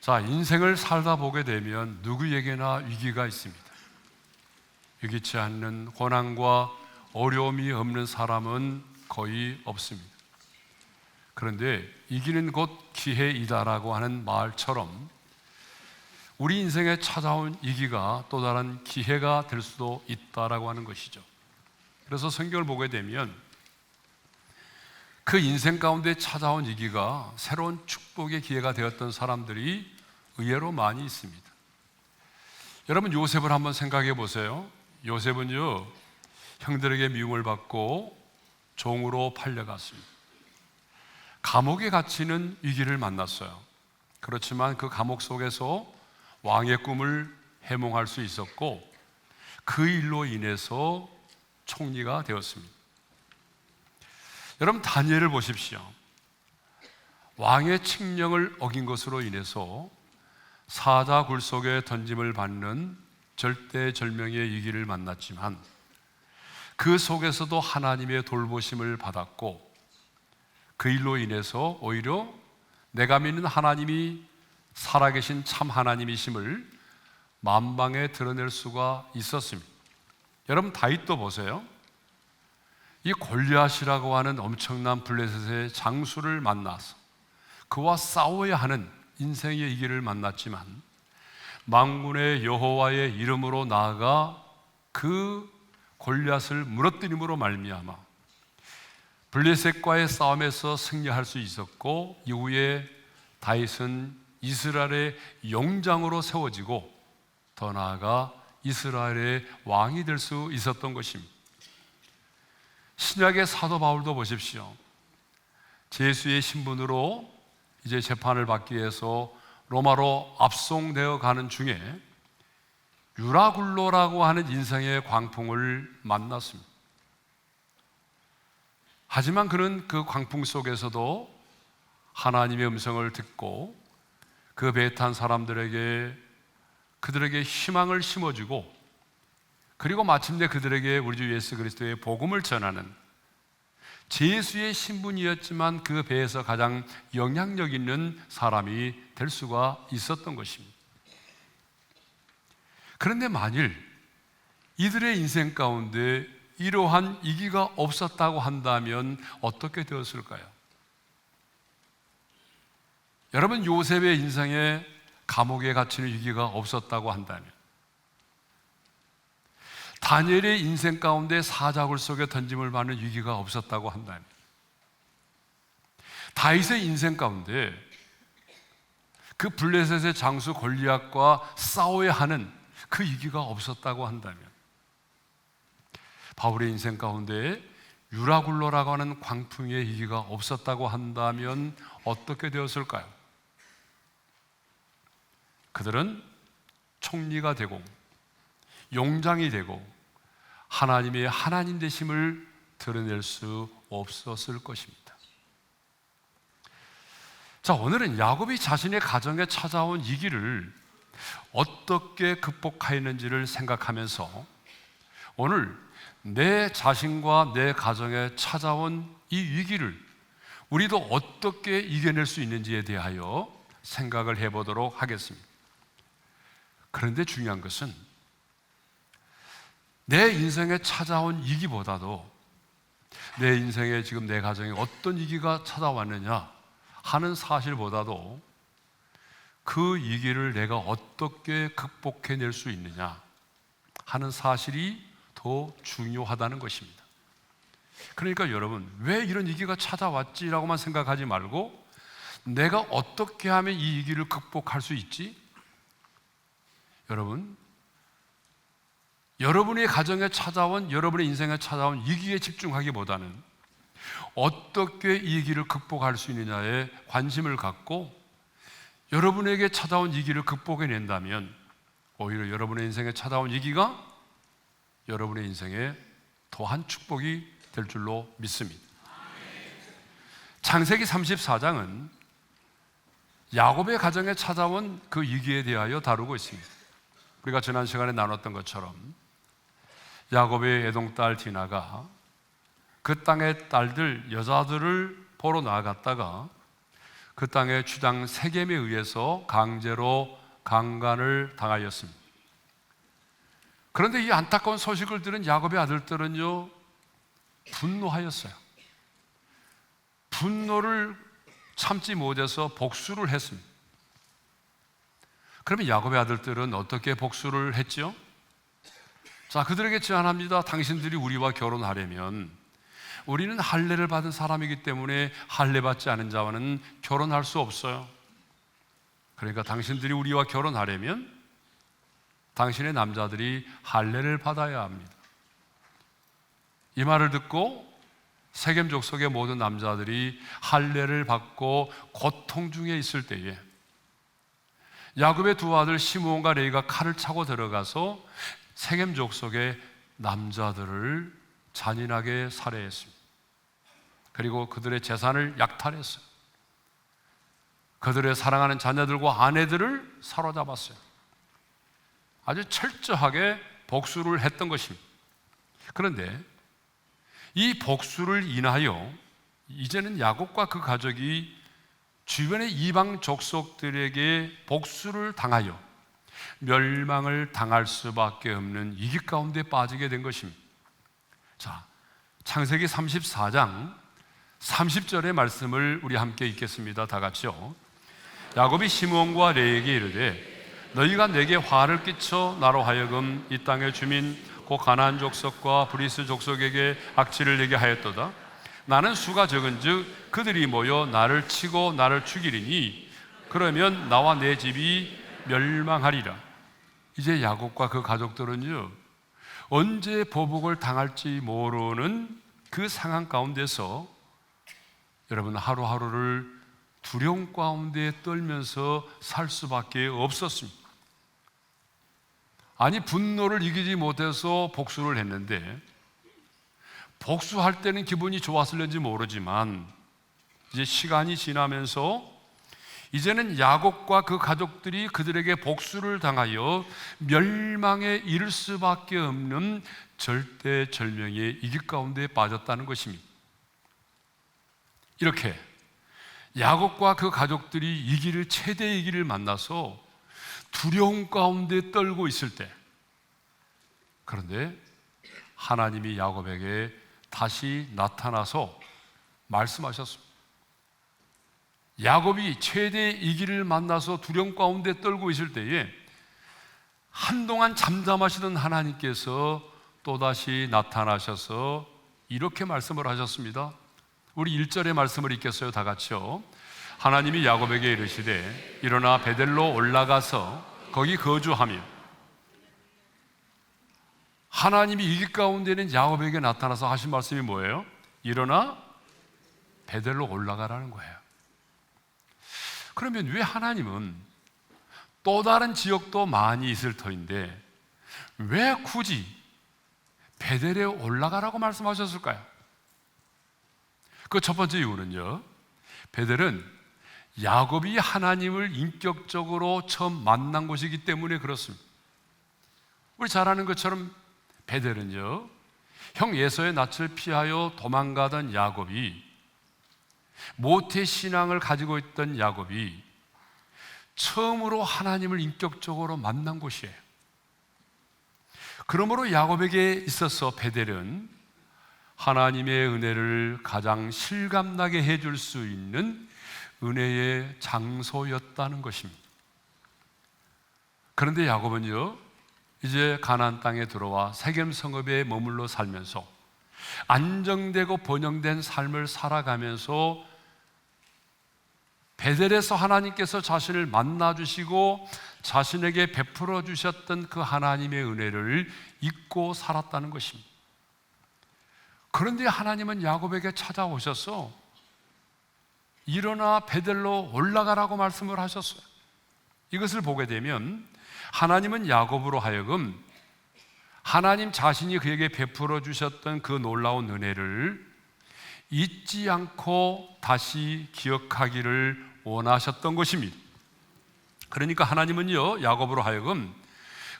자, 인생을 살다 보게 되면 누구에게나 위기가 있습니다. 유기치 않는 고난과 어려움이 없는 사람은 거의 없습니다. 그런데 이기는 곧 기회이다라고 하는 말처럼 우리 인생에 찾아온 위기가 또 다른 기회가 될 수도 있다라고 하는 것이죠. 그래서 성경을 보게 되면 그 인생 가운데 찾아온 위기가 새로운 축복의 기회가 되었던 사람들이 의외로 많이 있습니다. 여러분, 요셉을 한번 생각해 보세요. 요셉은요, 형들에게 미움을 받고 종으로 팔려갔습니다. 감옥에 갇히는 위기를 만났어요. 그렇지만 그 감옥 속에서 왕의 꿈을 해몽할 수 있었고 그 일로 인해서 총리가 되었습니다. 여러분, 다니엘을 보십시오. 왕의 칙령을 어긴 것으로 인해서 사자 굴 속에 던짐을 받는 절대절명의 위기를 만났지만 그 속에서도 하나님의 돌보심을 받았고 그 일로 인해서 오히려 내가 믿는 하나님이 살아계신 참 하나님이심을 만방에 드러낼 수가 있었습니다. 여러분, 다윗도 보세요. 이 골리앗이라고 하는 엄청난 블레셋의 장수를 만나서 그와 싸워야 하는 인생의 위기를 만났지만 만군의 여호와의 이름으로 나아가 그 골리앗을 무너뜨림으로 말미암아 블레셋과의 싸움에서 승리할 수 있었고 이후에 다윗은 이스라엘의 용장으로 세워지고 더 나아가 이스라엘의 왕이 될 수 있었던 것입니다. 신약의 사도 바울도 보십시오. 제수의 신분으로 이제 재판을 받기 위해서 로마로 압송되어 가는 중에 유라굴로라고 하는 인생의 광풍을 만났습니다. 하지만 그는 그 광풍 속에서도 하나님의 음성을 듣고 그 배에 탄 사람들에게 그들에게 희망을 심어주고 그리고 마침내 그들에게 우리 주 예수 그리스도의 복음을 전하는 제수의 신분이었지만 그 배에서 가장 영향력 있는 사람이 될 수가 있었던 것입니다. 그런데 만일 이들의 인생 가운데 이러한 위기가 없었다고 한다면 어떻게 되었을까요? 여러분, 요셉의 인생에 감옥에 갇히는 위기가 없었다고 한다면, 다니엘의 인생 가운데 사자굴 속에 던짐을 받는 위기가 없었다고 한다면, 다윗의 인생 가운데 그 블레셋의 장수 골리앗과 싸워야 하는 그 위기가 없었다고 한다면, 바울의 인생 가운데 유라굴로라고 하는 광풍의 위기가 없었다고 한다면 어떻게 되었을까요? 그들은 총리가 되고 용장이 되고 하나님의 하나님 되심을 드러낼 수 없었을 것입니다. 자, 오늘은 야곱이 자신의 가정에 찾아온 위기를 어떻게 극복하였는지를 생각하면서 오늘 내 자신과 내 가정에 찾아온 이 위기를 우리도 어떻게 이겨낼 수 있는지에 대하여 생각을 해보도록 하겠습니다. 그런데 중요한 것은 내 인생에 찾아온 위기보다도 내 인생에 지금 내 가정에 어떤 위기가 찾아왔느냐 하는 사실보다도 그 위기를 내가 어떻게 극복해낼 수 있느냐 하는 사실이 더 중요하다는 것입니다. 그러니까 여러분, 왜 이런 위기가 찾아왔지라고만 생각하지 말고 내가 어떻게 하면 이 위기를 극복할 수 있지? 여러분의 가정에 찾아온, 여러분의 인생에 찾아온 위기에 집중하기보다는 어떻게 이 위기를 극복할 수 있느냐에 관심을 갖고 여러분에게 찾아온 위기를 극복해낸다면 오히려 여러분의 인생에 찾아온 위기가 여러분의 인생에 더한 축복이 될 줄로 믿습니다. 창세기 34장은 야곱의 가정에 찾아온 그 위기에 대하여 다루고 있습니다. 우리가 지난 시간에 나눴던 것처럼 야곱의 애동딸 디나가 그 땅의 딸들, 여자들을 보러 나아갔다가 그 땅의 주장 세겜에 의해서 강제로 강간을 당하였습니다. 그런데 이 안타까운 소식을 들은 야곱의 아들들은요, 분노하였어요. 분노를 참지 못해서 복수를 했습니다. 그러면 야곱의 아들들은 어떻게 복수를 했죠? 자, 그들에게 제안합니다. 당신들이 우리와 결혼하려면 우리는 할례를 받은 사람이기 때문에 할례 받지 않은 자와는 결혼할 수 없어요. 그러니까 당신들이 우리와 결혼하려면 당신의 남자들이 할례를 받아야 합니다. 이 말을 듣고 세겜 족속의 모든 남자들이 할례를 받고 고통 중에 있을 때에 야곱의 두 아들 시므온과 레위가 칼을 차고 들어가서 세겜 족속의 남자들을 잔인하게 살해했습니다. 그리고 그들의 재산을 약탈했어요. 그들의 사랑하는 자녀들과 아내들을 사로잡았어요. 아주 철저하게 복수를 했던 것입니다. 그런데 이 복수를 인하여 이제는 야곱과 그 가족이 주변의 이방 족속들에게 복수를 당하여 멸망을 당할 수밖에 없는 위기 가운데 빠지게 된 것입니다. 자, 창세기 34장 30절의 말씀을 우리 함께 읽겠습니다. 다 같이요. 야곱이 시므온과 레위에게 이르되 너희가 내게 화를 끼쳐 나로 하여금 이 땅의 주민 곧 가나안 족속과 브리스 족속에게 악취를 내게 하였도다. 나는 수가 적은즉 그들이 모여 나를 치고 나를 죽이리니 그러면 나와 내 집이 멸망하리라. 이제 야곱과 그 가족들은요, 언제 보복을 당할지 모르는 그 상황 가운데서 여러분 하루하루를 두려움 가운데 떨면서 살 수밖에 없었습니다. 아니, 분노를 이기지 못해서 복수를 했는데 복수할 때는 기분이 좋았을는지 모르지만 이제 시간이 지나면서 이제는 야곱과 그 가족들이 그들에게 복수를 당하여 멸망에 이를 수밖에 없는 절대절명의 위기 가운데 빠졌다는 것입니다. 이렇게 야곱과 그 가족들이 위기를, 최대 위기를 만나서 두려움 가운데 떨고 있을 때, 그런데 하나님이 야곱에게 다시 나타나서 말씀하셨습니다. 야곱이 최대 위기를 만나서 두려움 가운데 떨고 있을 때에 한동안 잠잠하시던 하나님께서 또다시 나타나셔서 이렇게 말씀을 하셨습니다. 우리 1절의 말씀을 읽겠어요. 다 같이요. 하나님이 야곱에게 이르시되 일어나 베델로 올라가서 거기 거주하며. 하나님이 이 가운데는 야곱에게 나타나서 하신 말씀이 뭐예요? 일어나 베델로 올라가라는 거예요. 그러면 왜 하나님은 또 다른 지역도 많이 있을 터인데 왜 굳이 베델에 올라가라고 말씀하셨을까요? 그 첫 번째 이유는요, 베델은 야곱이 하나님을 인격적으로 처음 만난 곳이기 때문에 그렇습니다. 우리 잘 아는 것처럼 베델은요, 형 에서의 낯을 피하여 도망가던 야곱이, 모태 신앙을 가지고 있던 야곱이 처음으로 하나님을 인격적으로 만난 곳이에요. 그러므로 야곱에게 있어서 베델은 하나님의 은혜를 가장 실감나게 해줄 수 있는 은혜의 장소였다는 것입니다. 그런데 야곱은요, 이제 가나안 땅에 들어와 세겜 성읍에 머물러 살면서 안정되고 번영된 삶을 살아가면서 베델에서 하나님께서 자신을 만나주시고 자신에게 베풀어 주셨던 그 하나님의 은혜를 잊고 살았다는 것입니다. 그런데 하나님은 야곱에게 찾아오셔서 일어나 베델로 올라가라고 말씀을 하셨어요. 이것을 보게 되면 하나님은 야곱으로 하여금 하나님 자신이 그에게 베풀어 주셨던 그 놀라운 은혜를 잊지 않고 다시 기억하기를 원하셨던 것입니다. 그러니까 하나님은요, 야곱으로 하여금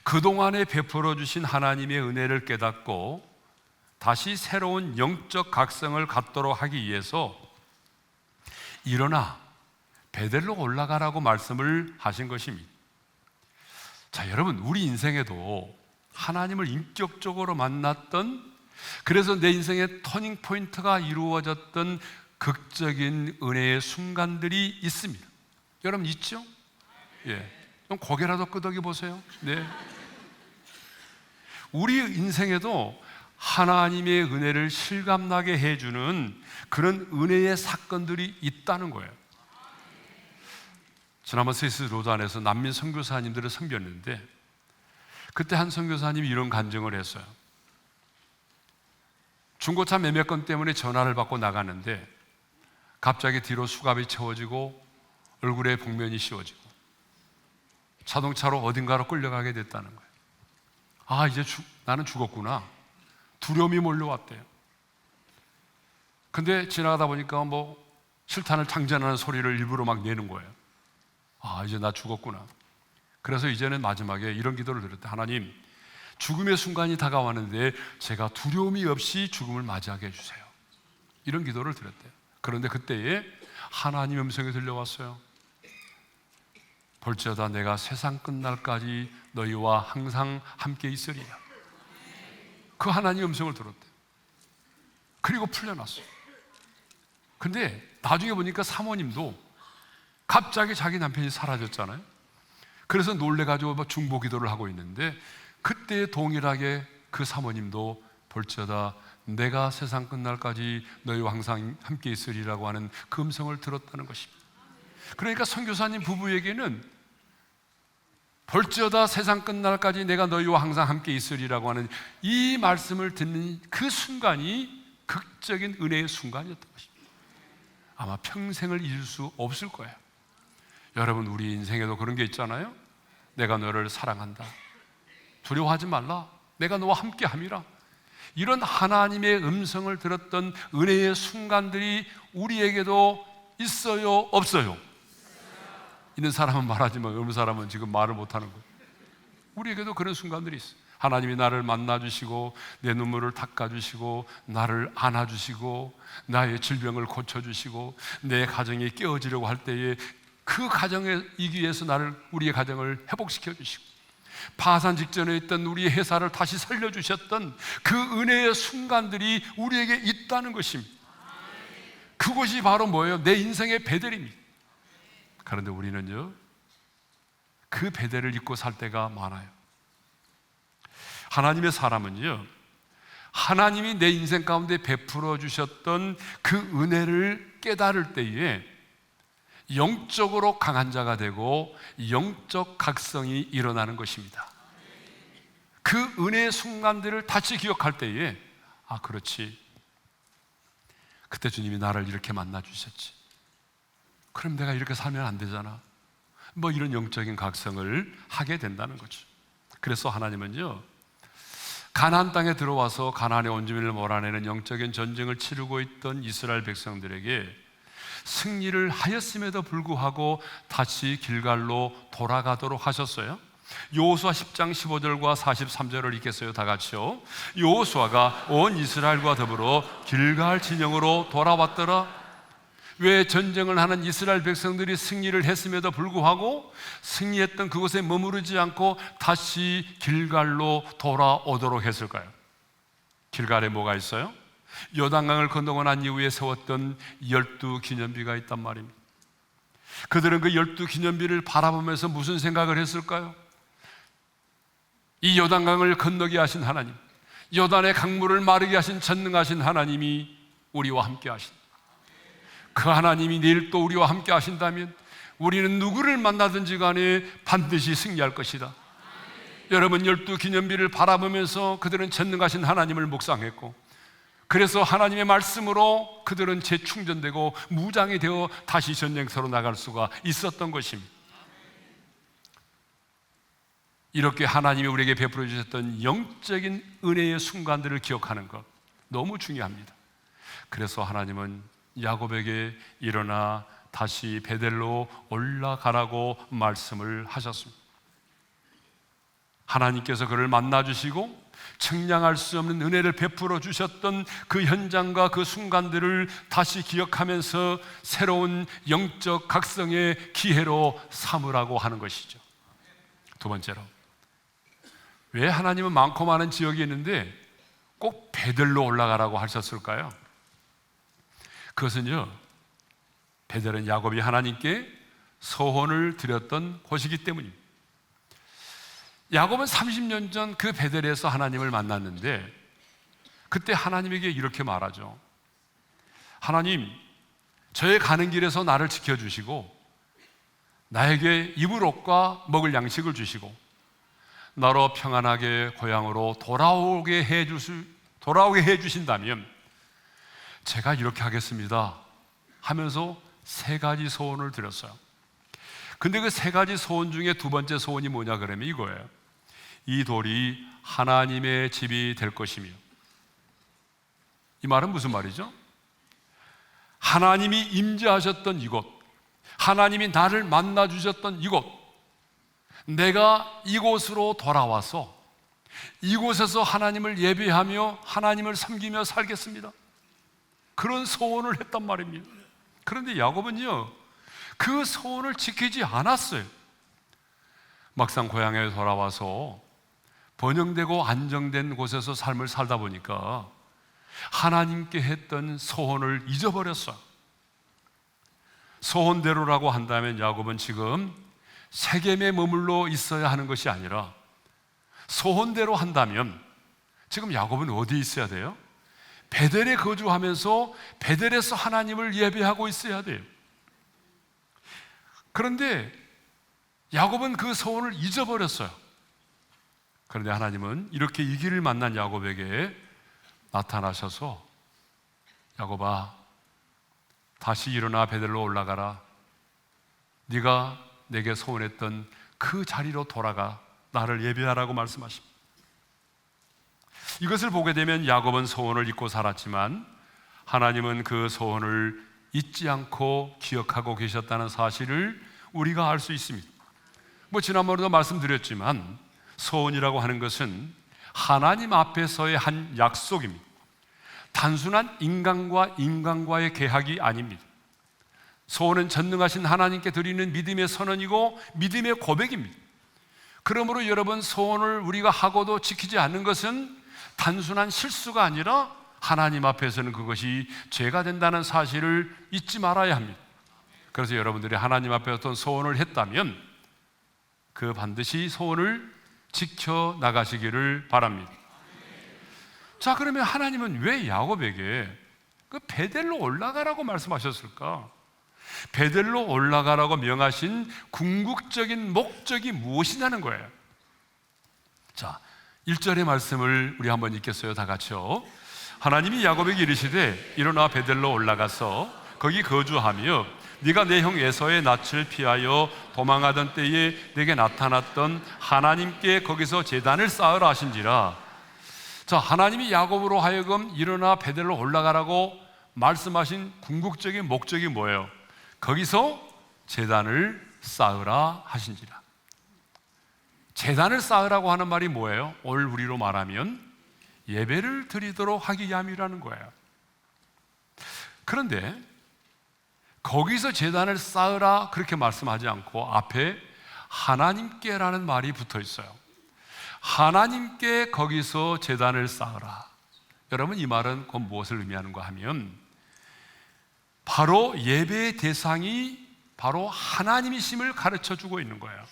그동안에 베풀어 주신 하나님의 은혜를 깨닫고 다시 새로운 영적 각성을 갖도록 하기 위해서 일어나 베델로 올라가라고 말씀을 하신 것입니다. 자, 여러분, 우리 인생에도 하나님을 인격적으로 만났던, 그래서 내 인생의 터닝 포인트가 이루어졌던 극적인 은혜의 순간들이 있습니다. 여러분 있죠? 예. 좀 고개라도 끄덕여 보세요. 네. 우리 인생에도 하나님의 은혜를 실감나게 해주는 그런 은혜의 사건들이 있다는 거예요. 지난번 스위스 로단에서 난민 선교사님들을 섬겼는데, 그때 한 선교사님이 이런 간증을 했어요. 중고차 매매 건 때문에 전화를 받고 나가는데 갑자기 뒤로 수갑이 채워지고 얼굴에 복면이 씌워지고 자동차로 어딘가로 끌려가게 됐다는 거예요. 아, 이제 나는 죽었구나. 두려움이 몰려왔대요. 근데 지나가다 보니까 뭐 실탄을 장전하는 소리를 일부러 막 내는 거예요. 아, 이제 나 죽었구나. 그래서 이제는 마지막에 이런 기도를 드렸대. 하나님, 죽음의 순간이 다가왔는데 제가 두려움이 없이 죽음을 맞이하게 해주세요. 이런 기도를 드렸대요. 그런데 그때에 하나님 음성이 들려왔어요. 볼지어다 내가 세상 끝날까지 너희와 항상 함께 있으리라. 그 하나님 음성을 들었대요. 그리고 풀려났어요. 근데 나중에 보니까 사모님도 갑자기 자기 남편이 사라졌잖아요. 그래서 놀래가지고 막 중보 기도를 하고 있는데, 그때 동일하게 그 사모님도 볼지어다 내가 세상 끝날까지 너희와 항상 함께 있으리라고 하는 그 음성을 들었다는 것입니다. 그러니까 선교사님 부부에게는 볼지어다 세상 끝날까지 내가 너희와 항상 함께 있으리라고 하는 이 말씀을 듣는 그 순간이 극적인 은혜의 순간이었던 것입니다. 아마 평생을 잊을 수 없을 거예요. 여러분, 우리 인생에도 그런 게 있잖아요. 내가 너를 사랑한다. 두려워하지 말라. 내가 너와 함께 함이라. 이런 하나님의 음성을 들었던 은혜의 순간들이 우리에게도 있어요, 없어요? 있는 사람은 말하지만 없는 사람은 지금 말을 못하는 거예요. 우리에게도 그런 순간들이 있어요. 하나님이 나를 만나주시고 내 눈물을 닦아주시고 나를 안아주시고 나의 질병을 고쳐주시고 내 가정이 깨어지려고 할 때에 그 가정에 이기 위해서 우리의 가정을 회복시켜 주시고 파산 직전에 있던 우리의 회사를 다시 살려주셨던 그 은혜의 순간들이 우리에게 있다는 것입니다. 그것이 바로 뭐예요? 내 인생의 베델입니다. 그런데 우리는요, 그 베델을 잊고 살 때가 많아요. 하나님의 사람은요, 하나님이 내 인생 가운데 베풀어 주셨던 그 은혜를 깨달을 때에 영적으로 강한 자가 되고 영적 각성이 일어나는 것입니다. 그 은혜의 순간들을 다시 기억할 때에, 아, 그렇지, 그때 주님이 나를 이렇게 만나 주셨지, 그럼 내가 이렇게 살면 안 되잖아, 뭐 이런 영적인 각성을 하게 된다는 거죠. 그래서 하나님은요, 가나안 땅에 들어와서 가나안의 온주민을 몰아내는 영적인 전쟁을 치르고 있던 이스라엘 백성들에게 승리를 하였음에도 불구하고 다시 길갈로 돌아가도록 하셨어요. 여호수아 10장 15절과 43절을 읽겠어요. 다 같이요. 여호수아가 온 이스라엘과 더불어 길갈 진영으로 돌아왔더라. 왜 전쟁을 하는 이스라엘 백성들이 승리를 했음에도 불구하고 승리했던 그곳에 머무르지 않고 다시 길갈로 돌아오도록 했을까요? 길갈에 뭐가 있어요? 요단강을 건너고 난 이후에 세웠던 12기념비가 있단 말입니다. 그들은 그 12기념비를 바라보면서 무슨 생각을 했을까요? 이 요단강을 건너게 하신 하나님, 요단의 강물을 마르게 하신 전능하신 하나님이 우리와 함께 하신, 그 하나님이 내일 또 우리와 함께 하신다면 우리는 누구를 만나든지 간에 반드시 승리할 것이다. 여러분, 12기념비를 바라보면서 그들은 전능하신 하나님을 묵상했고, 그래서 하나님의 말씀으로 그들은 재충전되고 무장이 되어 다시 전쟁터로 나갈 수가 있었던 것입니다. 이렇게 하나님이 우리에게 베풀어 주셨던 영적인 은혜의 순간들을 기억하는 것 너무 중요합니다. 그래서 하나님은 야곱에게 일어나 다시 베델로 올라가라고 말씀을 하셨습니다. 하나님께서 그를 만나 주시고 측량할 수 없는 은혜를 베풀어 주셨던 그 현장과 그 순간들을 다시 기억하면서 새로운 영적 각성의 기회로 삼으라고 하는 것이죠. 두 번째로, 왜 하나님은 많고 많은 지역이 있는데 꼭 베델로 올라가라고 하셨을까요? 그것은요, 베델은 야곱이 하나님께 소원을 드렸던 곳이기 때문입니다. 야곱은 30년 전 그 베델에서 하나님을 만났는데 그때 하나님에게 이렇게 말하죠. 하나님, 저의 가는 길에서 나를 지켜주시고 나에게 입을 옷과 먹을 양식을 주시고 나로 평안하게 고향으로 돌아오게 해주신다면 제가 이렇게 하겠습니다 하면서 세 가지 소원을 드렸어요. 근데 그 세 가지 소원 중에 두 번째 소원이 뭐냐 그러면 이거예요. 이 돌이 하나님의 집이 될 것이며. 이 말은 무슨 말이죠? 하나님이 임재하셨던 이곳, 하나님이 나를 만나 주셨던 이곳, 내가 이곳으로 돌아와서 이곳에서 하나님을 예배하며 하나님을 섬기며 살겠습니다. 그런 소원을 했단 말입니다. 그런데 야곱은요, 그 소원을 지키지 않았어요. 막상 고향에 돌아와서 번영되고 안정된 곳에서 삶을 살다 보니까 하나님께 했던 소원을 잊어버렸어요. 소원대로라고 한다면 야곱은 지금 세겜에 머물러 있어야 하는 것이 아니라, 소원대로 한다면 지금 야곱은 어디에 있어야 돼요? 베델에 거주하면서 베델에서 하나님을 예배하고 있어야 돼요. 그런데 야곱은 그 소원을 잊어버렸어요. 그런데 하나님은 이렇게 이 길을 만난 야곱에게 나타나셔서, 야곱아, 다시 일어나 베델로 올라가라. 네가 내게 소원했던 그 자리로 돌아가 나를 예배하라고 말씀하십니다. 이것을 보게 되면 야곱은 소원을 잊고 살았지만 하나님은 그 소원을 잊지 않고 기억하고 계셨다는 사실을 우리가 알 수 있습니다. 지난번에도 말씀드렸지만 소원이라고 하는 것은 하나님 앞에서의 한 약속입니다. 단순한 인간과 인간과의 계약이 아닙니다. 소원은 전능하신 하나님께 드리는 믿음의 선언이고 믿음의 고백입니다. 그러므로 여러분, 소원을 우리가 하고도 지키지 않는 것은 단순한 실수가 아니라 하나님 앞에서는 그것이 죄가 된다는 사실을 잊지 말아야 합니다. 그래서 여러분들이 하나님 앞에 어떤 소원을 했다면 그 반드시 소원을 지켜나가시기를 바랍니다. 자, 그러면 하나님은 왜 야곱에게 그 베델로 올라가라고 말씀하셨을까? 베델로 올라가라고 명하신 궁극적인 목적이 무엇이냐는 거예요. 자, 1절의 말씀을 우리 한번 읽겠어요. 다 같이요. 하나님이 야곱에게 이르시되 일어나 베델로 올라가서 거기 거주하며 네가 내 형 에서의 낯을 피하여 도망하던 때에 내게 나타났던 하나님께 거기서 제단을 쌓으라 하신지라. 자, 하나님이 야곱으로 하여금 일어나 베델로 올라가라고 말씀하신 궁극적인 목적이 뭐예요? 거기서 제단을 쌓으라 하신지라. 제단을 쌓으라고 하는 말이 뭐예요? 오늘 우리로 말하면 예배를 드리도록 하기 위함이라는 거예요. 그런데 거기서 제단을 쌓으라 그렇게 말씀하지 않고 앞에 하나님께라는 말이 붙어 있어요. 하나님께 거기서 제단을 쌓으라. 여러분, 이 말은 곧 무엇을 의미하는가 하면 바로 예배의 대상이 바로 하나님이심을 가르쳐 주고 있는 거예요.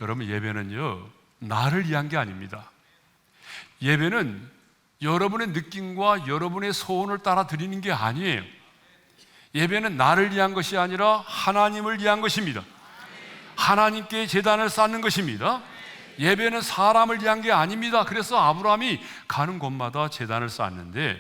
여러분, 예배는요, 나를 위한 게 아닙니다. 예배는 여러분의 느낌과 여러분의 소원을 따라 드리는 게 아니에요. 예배는 나를 위한 것이 아니라 하나님을 위한 것입니다. 하나님께 제단을 쌓는 것입니다. 예배는 사람을 위한 게 아닙니다. 그래서 아브라함이 가는 곳마다 제단을 쌓았는데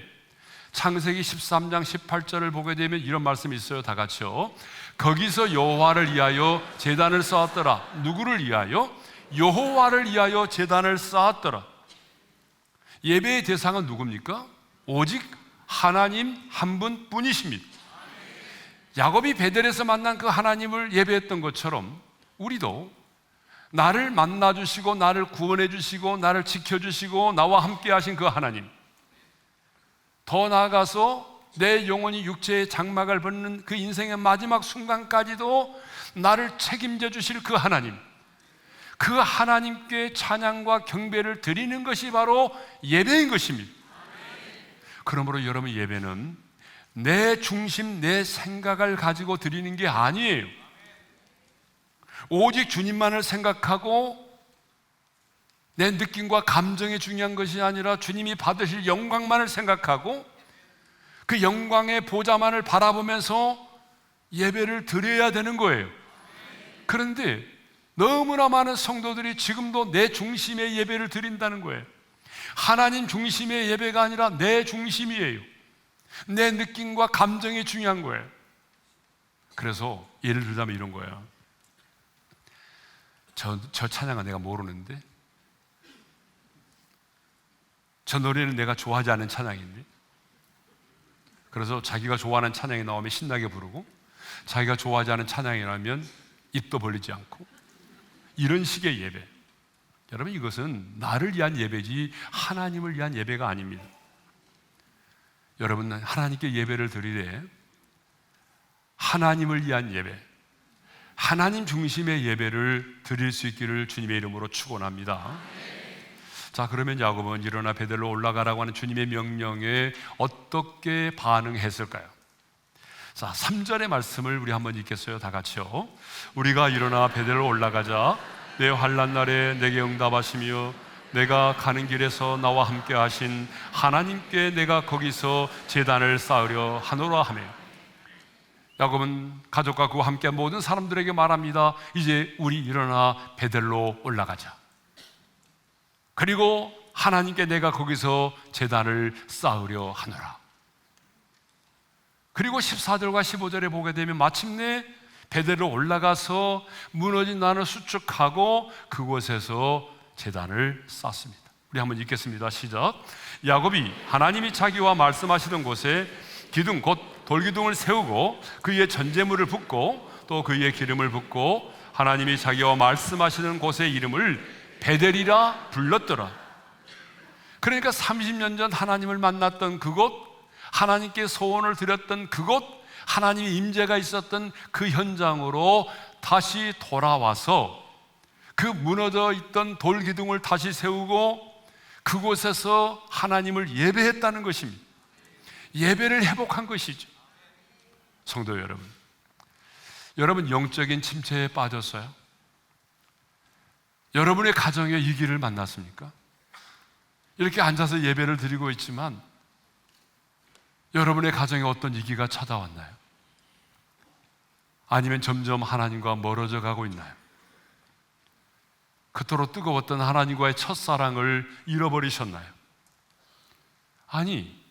창세기 13장 18절을 보게 되면 이런 말씀이 있어요. 다 같이요. 거기서 여호와를 위하여 제단을 쌓았더라. 누구를 위하여? 여호와를 위하여 제단을 쌓았더라. 예배의 대상은 누굽니까? 오직 하나님 한 분뿐이십니다. 야곱이 베델에서 만난 그 하나님을 예배했던 것처럼 우리도 나를 만나주시고 나를 구원해 주시고 나를 지켜주시고 나와 함께 하신 그 하나님, 더 나아가서 내 영혼이 육체의 장막을 벗는 그 인생의 마지막 순간까지도 나를 책임져 주실 그 하나님, 그 하나님께 찬양과 경배를 드리는 것이 바로 예배인 것입니다. 그러므로 여러분, 예배는 내 중심, 내 생각을 가지고 드리는 게 아니에요. 오직 주님만을 생각하고 내 느낌과 감정이 중요한 것이 아니라 주님이 받으실 영광만을 생각하고 그 영광의 보좌만을 바라보면서 예배를 드려야 되는 거예요. 그런데 너무나 많은 성도들이 지금도 내 중심의 예배를 드린다는 거예요. 하나님 중심의 예배가 아니라 내 중심이에요. 내 느낌과 감정이 중요한 거예요. 그래서 예를 들자면 이런 거예요. 저 찬양은 내가 모르는데, 저 노래는 내가 좋아하지 않는 찬양인데, 그래서 자기가 좋아하는 찬양이 나오면 신나게 부르고, 자기가 좋아하지 않은 찬양이라면 입도 벌리지 않고, 이런 식의 예배. 여러분, 이것은 나를 위한 예배지 하나님을 위한 예배가 아닙니다. 여러분, 하나님께 예배를 드리되 하나님을 위한 예배, 하나님 중심의 예배를 드릴 수 있기를 주님의 이름으로 축원합니다. 자, 그러면 야곱은 일어나 베델로 올라가라고 하는 주님의 명령에 어떻게 반응했을까요? 자, 3절의 말씀을 우리 한번 읽겠어요. 다 같이요. 우리가 일어나 베델로 올라가자 내 환난 날에 내게 응답하시며 내가 가는 길에서 나와 함께 하신 하나님께 내가 거기서 제단을 쌓으려 하노라 하며, 야곱은 가족과 그와 함께 모든 사람들에게 말합니다. 이제 우리 일어나 베델로 올라가자. 그리고 하나님께 내가 거기서 제단을 쌓으려 하노라. 그리고 14절과 15절에 보게 되면 마침내 베델로 올라가서 무너진 난을 수축하고 그곳에서 제단을 쌓습니다. 우리 한번 읽겠습니다. 시작. 야곱이 하나님이 자기와 말씀하시던 곳에 기둥 곧 돌기둥을 세우고 그 위에 전제물을 붓고 또 그 위에 기름을 붓고 하나님이 자기와 말씀하시는 곳의 이름을 베델이라 불렀더라. 그러니까 30년 전 하나님을 만났던 그곳, 하나님께 소원을 드렸던 그곳, 하나님의 임재가 있었던 그 현장으로 다시 돌아와서 그 무너져 있던 돌기둥을 다시 세우고 그곳에서 하나님을 예배했다는 것입니다. 예배를 회복한 것이죠. 성도 여러분, 여러분 영적인 침체에 빠졌어요? 여러분의 가정에 위기를 만났습니까? 이렇게 앉아서 예배를 드리고 있지만 여러분의 가정에 어떤 위기가 찾아왔나요? 아니면 점점 하나님과 멀어져 가고 있나요? 그토록 뜨거웠던 하나님과의 첫사랑을 잃어버리셨나요? 아니,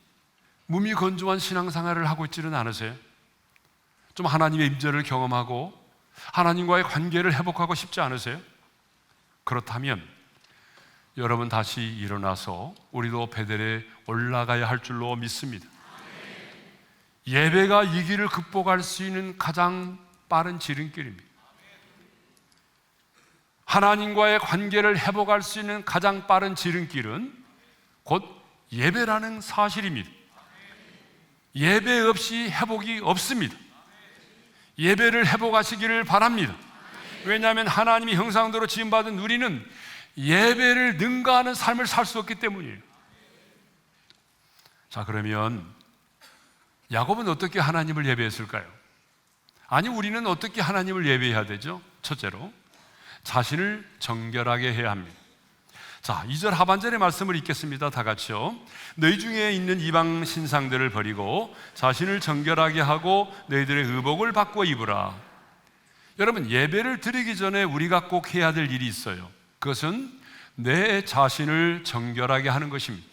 무미건조한 신앙생활을 하고 있지는 않으세요? 좀 하나님의 임재를 경험하고 하나님과의 관계를 회복하고 싶지 않으세요? 그렇다면 여러분 다시 일어나서 우리도 베델에 올라가야 할 줄로 믿습니다. 예배가 위기를 극복할 수 있는 가장 빠른 지름길입니다. 하나님과의 관계를 회복할 수 있는 가장 빠른 지름길은 곧 예배라는 사실입니다. 예배 없이 회복이 없습니다. 예배를 회복하시기를 바랍니다. 왜냐하면 하나님의 형상대로 지음받은 우리는 예배를 능가하는 삶을 살 수 없기 때문이에요. 자, 그러면 야곱은 어떻게 하나님을 예배했을까요? 아니, 우리는 어떻게 하나님을 예배해야 되죠? 첫째로 자신을 정결하게 해야 합니다. 자, 2절 하반절의 말씀을 읽겠습니다. 다 같이요. 너희 중에 있는 이방 신상들을 버리고 자신을 정결하게 하고 너희들의 의복을 바꿔 입으라. 여러분, 예배를 드리기 전에 우리가 꼭 해야 될 일이 있어요. 그것은 내 자신을 정결하게 하는 것입니다.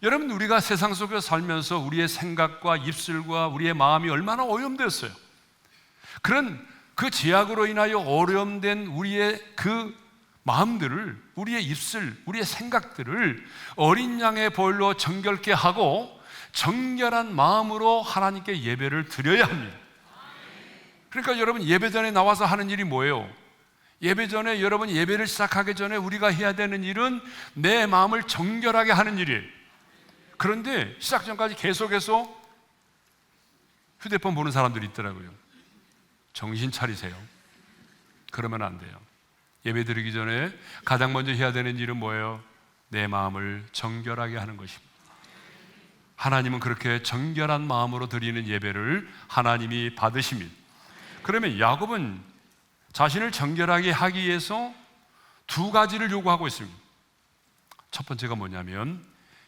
여러분, 우리가 세상 속에 살면서 우리의 생각과 입술과 우리의 마음이 얼마나 오염되었어요. 그런 그 죄악으로 인하여 오염된 우리의 그 마음들을, 우리의 입술, 우리의 생각들을 어린 양의 보혈로 정결케 하고 정결한 마음으로 하나님께 예배를 드려야 합니다. 그러니까 여러분, 예배 전에 나와서 하는 일이 뭐예요? 예배 전에, 여러분 예배를 시작하기 전에 우리가 해야 되는 일은 내 마음을 정결하게 하는 일이에요. 그런데 시작 전까지 계속해서 휴대폰 보는 사람들이 있더라고요. 정신 차리세요. 그러면 안 돼요. 예배 드리기 전에 가장 먼저 해야 되는 일은 뭐예요? 내 마음을 정결하게 하는 것입니다. 하나님은 그렇게 정결한 마음으로 드리는 예배를 하나님이 받으십니다. 그러면 야곱은 자신을 정결하게 하기 위해서 두 가지를 요구하고 있습니다. 첫 번째가 뭐냐면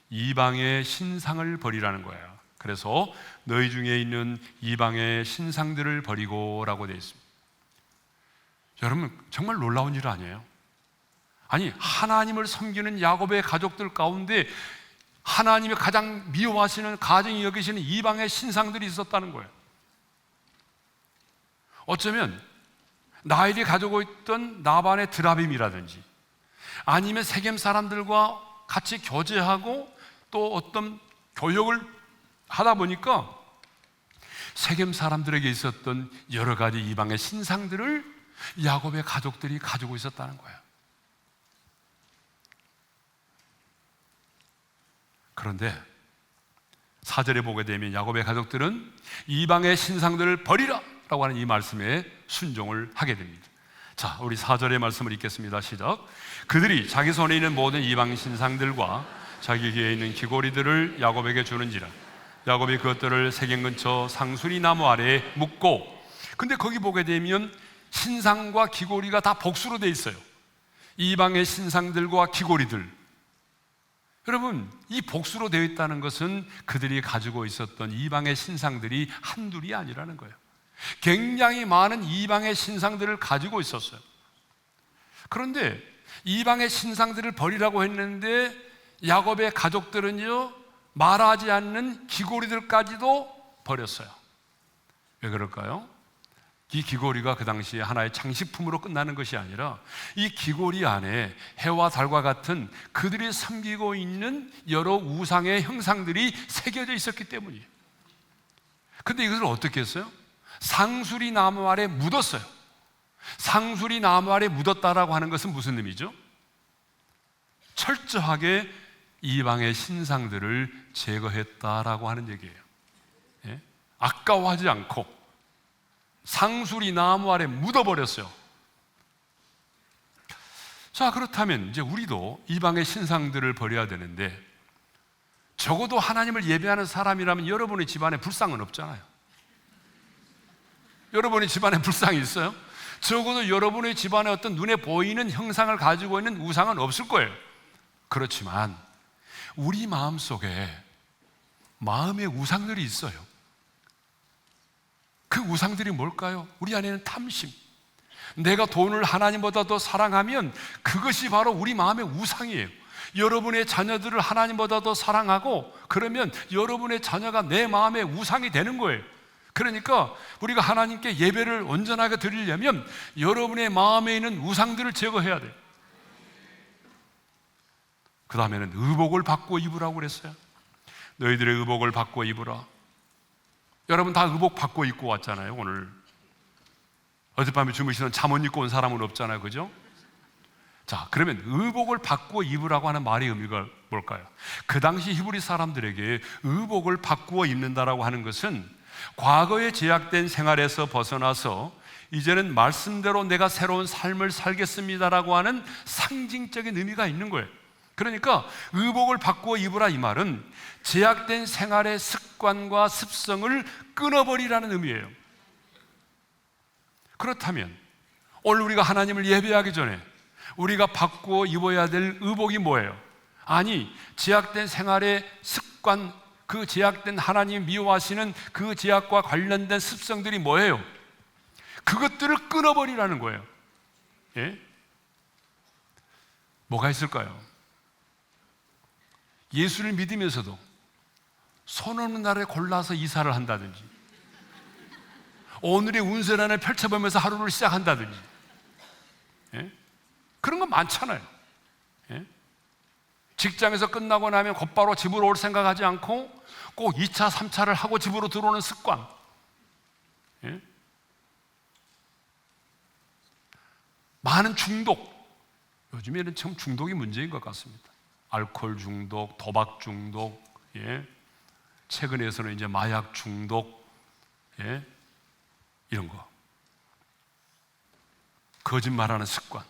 이방의 신상을 버리라는 거예요. 그래서 너희 중에 있는 이방의 신상들을 버리고 라고 되어 있습니다. 여러분 정말 놀라운 일 아니에요? 아니, 하나님을 섬기는 야곱의 가족들 가운데 하나님이 가장 미워하시는, 가증히 여기시는 이방의 신상들이 있었다는 거예요. 어쩌면 나일이 가지고 있던 나반의 드라빔이라든지 아니면 세겜 사람들과 같이 교제하고 또 어떤 교역을 하다 보니까 세겜 사람들에게 있었던 여러 가지 이방의 신상들을 야곱의 가족들이 가지고 있었다는 거예요. 그런데 4절에 보게 되면 야곱의 가족들은 이방의 신상들을 버리라 라고 하는 이 말씀에 순종을 하게 됩니다. 자, 우리 4절의 말씀을 읽겠습니다. 시작. 그들이 자기 손에 있는 모든 이방 신상들과 자기 귀에 있는 귀고리들을 야곱에게 주는지라. 야곱이 그것들을 세겜 근처 상수리 나무 아래에 묻고, 근데 거기 보게 되면 신상과 귀고리가 다 복수로 돼 있어요. 이방의 신상들과 귀고리들. 여러분, 이 복수로 되어 있다는 것은 그들이 가지고 있었던 이방의 신상들이 한둘이 아니라는 거예요. 굉장히 많은 이방의 신상들을 가지고 있었어요. 그런데 이방의 신상들을 버리라고 했는데 야곱의 가족들은요, 말하지 않는 귀고리들까지도 버렸어요. 왜 그럴까요? 이 귀고리가 그 당시에 하나의 장식품으로 끝나는 것이 아니라 이 귀고리 안에 해와 달과 같은 그들이 섬기고 있는 여러 우상의 형상들이 새겨져 있었기 때문이에요. 근데 이것을 어떻게 했어요? 상수리 나무 아래 묻었어요. 상수리 나무 아래 묻었다라고 하는 것은 무슨 의미죠? 철저하게 이방의 신상들을 제거했다라고 하는 얘기예요. 예? 아까워하지 않고 상수리 나무 아래 묻어버렸어요. 자, 그렇다면 이제 우리도 이방의 신상들을 버려야 되는데, 적어도 하나님을 예배하는 사람이라면 여러분의 집안에 불상은 없잖아요. 여러분의 집안에 불상이 있어요? 적어도 여러분의 집안에 어떤 눈에 보이는 형상을 가지고 있는 우상은 없을 거예요. 그렇지만 우리 마음속에 마음의 우상들이 있어요. 그 우상들이 뭘까요? 우리 안에는 탐심, 내가 돈을 하나님보다 더 사랑하면 그것이 바로 우리 마음의 우상이에요. 여러분의 자녀들을 하나님보다 더 사랑하고 그러면 여러분의 자녀가 내 마음의 우상이 되는 거예요. 그러니까 우리가 하나님께 예배를 온전하게 드리려면 여러분의 마음에 있는 우상들을 제거해야 돼요. 그 다음에는 의복을 바꾸어 입으라고 그랬어요. 너희들의 의복을 바꾸어 입으라. 여러분 다 의복 바꿔 입고 왔잖아요. 오늘 어젯밤에 주무시는 잠옷 입고 온 사람은 없잖아요. 그죠? 자, 그러면 의복을 바꾸어 입으라고 하는 말의 의미가 뭘까요? 그 당시 히브리 사람들에게 의복을 바꾸어 입는다라고 하는 것은 과거에 제약된 생활에서 벗어나서 이제는 말씀대로 내가 새로운 삶을 살겠습니다라고 하는 상징적인 의미가 있는 거예요. 그러니까 의복을 바꾸어 입으라 이 말은 제약된 생활의 습관과 습성을 끊어버리라는 의미예요. 그렇다면 오늘 우리가 하나님을 예배하기 전에 우리가 바꾸어 입어야 될 의복이 뭐예요? 아니, 제약된 생활의 습관, 그 제약된 하나님 미워하시는 그 제약과 관련된 습성들이 뭐예요? 그것들을 끊어버리라는 거예요. 예? 뭐가 있을까요? 예수를 믿으면서도 손 없는 날에 골라서 이사를 한다든지, 오늘의 운세란을 펼쳐보면서 하루를 시작한다든지, 예? 그런 거 많잖아요. 예? 직장에서 끝나고 나면 곧바로 집으로 올 생각하지 않고 꼭 2차, 3차를 하고 집으로 들어오는 습관. 예? 많은 중독, 요즘에는 참 중독이 문제인 것 같습니다. 알코올 중독, 도박 중독, 최근에서는 이제 마약 중독, 이런 거. 거짓말하는 습관,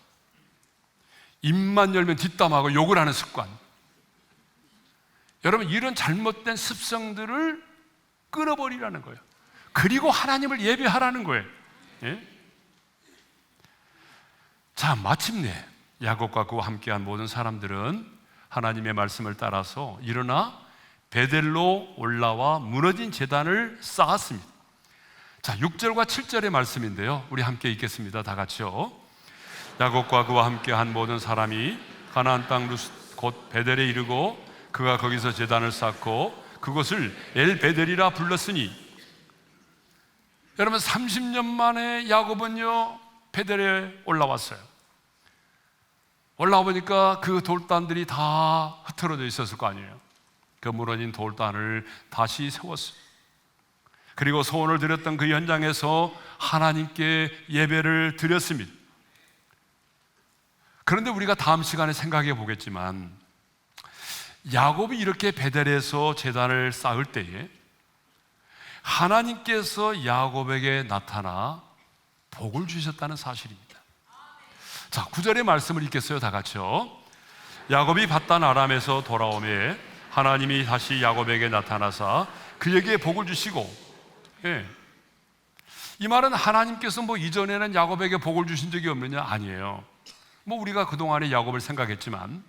입만 열면 뒷담하고 욕을 하는 습관. 여러분, 이런 잘못된 습성들을 끊어버리라는 거예요. 그리고 하나님을 예배하라는 거예요. 자, 마침내 야곱과 그와 함께한 모든 사람들은 하나님의 말씀을 따라서 일어나 베델로 올라와 무너진 제단을 쌓았습니다. 자, 6절과 7절의 말씀인데요, 우리 함께 읽겠습니다. 다 같이요. 야곱과 그와 함께한 모든 사람이 가나안 땅 루스 곧 베델에 이르고 그가 거기서 제단을 쌓고 그곳을 엘베델이라 불렀으니, 여러분 30년 만에 야곱은요 베델에 올라왔어요. 올라와 보니까 그 돌단들이 다 흩어져 있었을 거 아니에요. 그 무너진 돌단을 다시 세웠어요. 그리고 소원을 드렸던 그 현장에서 하나님께 예배를 드렸습니다. 그런데 우리가 다음 시간에 생각해 보겠지만, 야곱이 이렇게 베델에서 제단을 쌓을 때에 하나님께서 야곱에게 나타나 복을 주셨다는 사실입니다. 자, 9절의 말씀을 읽겠어요. 다 같이요. 야곱이 밧단 아람에서 돌아오매 하나님이 다시 야곱에게 나타나사 그에게 복을 주시고, 이 말은 하나님께서 이전에는 야곱에게 복을 주신 적이 없느냐? 아니에요. 우리가 그동안에 야곱을 생각했지만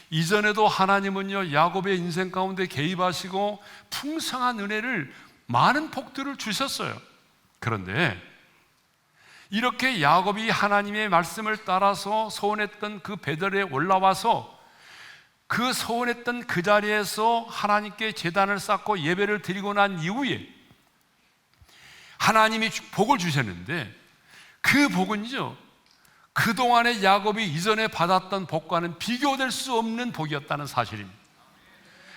이전에도 하나님은요 야곱의 인생 가운데 개입하시고 풍성한 은혜를, 많은 복들을 주셨어요. 그런데 이렇게 야곱이 하나님의 말씀을 따라서 소원했던 그 베델에 올라와서 그 소원했던 그 자리에서 하나님께 제단을 쌓고 예배를 드리고 난 이후에 하나님이 복을 주셨는데, 그 복은요 그동안에 야곱이 이전에 받았던 복과는 비교될 수 없는 복이었다는 사실입니다.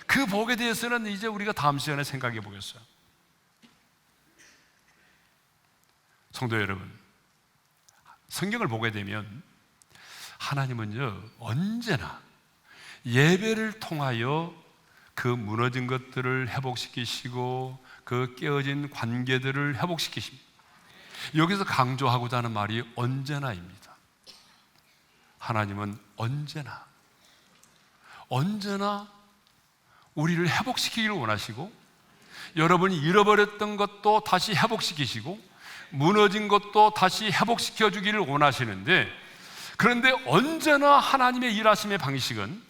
그 복에 대해서는 이제 우리가 다음 시간에 생각해 보겠어요. 성도 여러분, 성경을 보게 되면 하나님은요 언제나 예배를 통하여 그 무너진 것들을 회복시키시고 그 깨어진 관계들을 회복시키십니다. 여기서 강조하고자 하는 말이 언제나입니다. 하나님은 언제나 우리를 회복시키기를 원하시고, 여러분이 잃어버렸던 것도 다시 회복시키시고 무너진 것도 다시 회복시켜 주기를 원하시는데, 그런데 언제나 하나님의 일하심의 방식은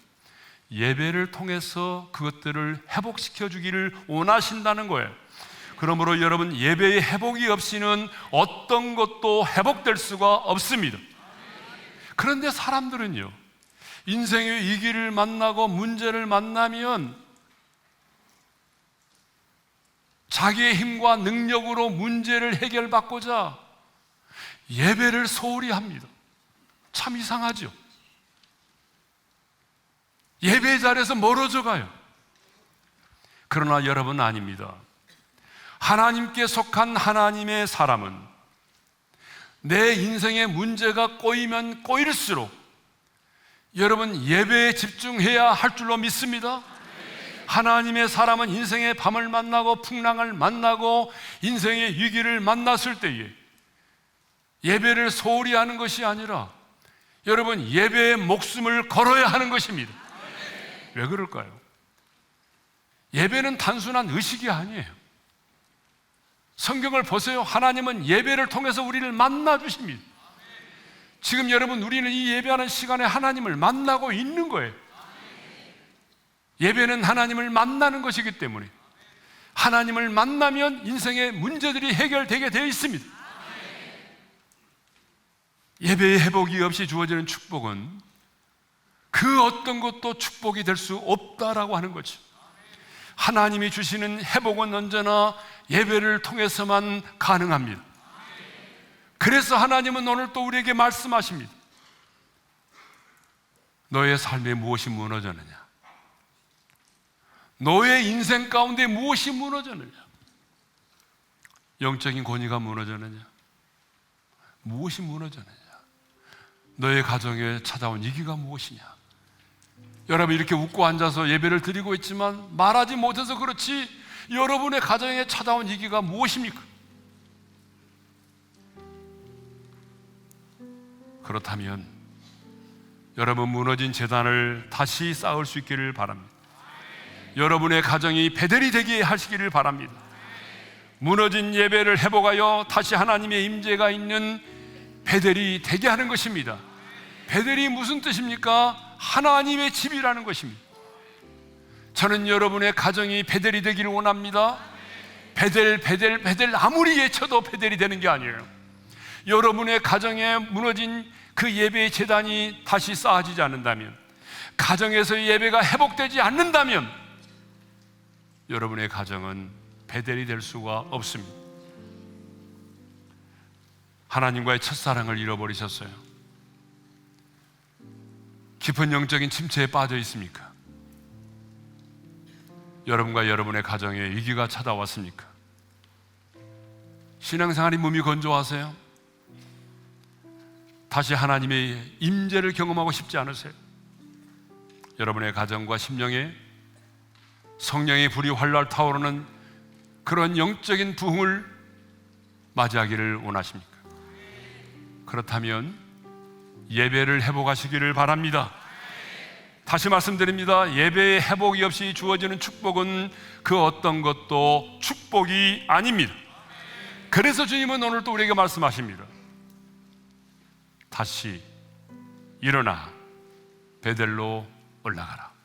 예배를 통해서 그것들을 회복시켜 주기를 원하신다는 거예요. 그러므로 여러분, 예배의 회복이 없이는 어떤 것도 회복될 수가 없습니다. 그런데 사람들은요 인생의 위기를 만나고 문제를 만나면 자기의 힘과 능력으로 문제를 해결받고자 예배를 소홀히 합니다. 참 이상하죠. 예배 자리에서 멀어져 가요. 그러나 여러분, 아닙니다. 하나님께 속한 하나님의 사람은 내 인생의 문제가 꼬이면 꼬일수록 여러분 예배에 집중해야 할 줄로 믿습니다. 하나님의 사람은 인생의 밤을 만나고 풍랑을 만나고 인생의 위기를 만났을 때에 예배를 소홀히 하는 것이 아니라 여러분 예배에 목숨을 걸어야 하는 것입니다. 왜 그럴까요? 예배는 단순한 의식이 아니에요. 성경을 보세요. 하나님은 예배를 통해서 우리를 만나 주십니다. 지금 여러분, 우리는 이 예배하는 시간에 하나님을 만나고 있는 거예요. 예배는 하나님을 만나는 것이기 때문에 하나님을 만나면 인생의 문제들이 해결되게 되어 있습니다. 예배의 회복이 없이 주어지는 축복은 그 어떤 것도 축복이 될 수 없다라고 하는 거죠. 하나님이 주시는 회복은 언제나 예배를 통해서만 가능합니다. 그래서 하나님은 오늘 또 우리에게 말씀하십니다. 너의 삶에 무엇이 무너졌느냐? 너의 인생 가운데 무엇이 무너졌느냐? 영적인 권위가 무너졌느냐? 무엇이 무너졌느냐? 너의 가정에 찾아온 위기가 무엇이냐? 여러분 이렇게 웃고 앉아서 예배를 드리고 있지만 말하지 못해서 그렇지 여러분의 가정에 찾아온 위기가 무엇입니까? 그렇다면 여러분 무너진 재단을 다시 쌓을 수 있기를 바랍니다. 여러분의 가정이 베델이 되게 하시기를 바랍니다. 무너진 예배를 회복하여 다시 하나님의 임재가 있는 베델이 되게 하는 것입니다. 베델이 무슨 뜻입니까? 하나님의 집이라는 것입니다. 저는 여러분의 가정이 베델이 되기를 원합니다. 베델 아무리 외쳐도 베델이 되는 게 아니에요. 여러분의 가정에 무너진 그 예배의 재단이 다시 쌓아지지 않는다면, 가정에서의 예배가 회복되지 않는다면 여러분의 가정은 베델이 될 수가 없습니다. 하나님과의 첫사랑을 잃어버리셨어요. 깊은 영적인 침체에 빠져 있습니까? 여러분과 여러분의 가정에 위기가 찾아왔습니까? 신앙생활이 몸이 건조하세요? 다시 하나님의 임재를 경험하고 싶지 않으세요? 여러분의 가정과 심령에 성령의 불이 활활 타오르는 그런 영적인 부흥을 맞이하기를 원하십니까? 그렇다면 예배를 회복하시기를 바랍니다. 다시 말씀드립니다. 예배의 회복이 없이 주어지는 축복은 그 어떤 것도 축복이 아닙니다. 그래서 주님은 오늘 또 우리에게 말씀하십니다. 다시 일어나 베델로 올라가라.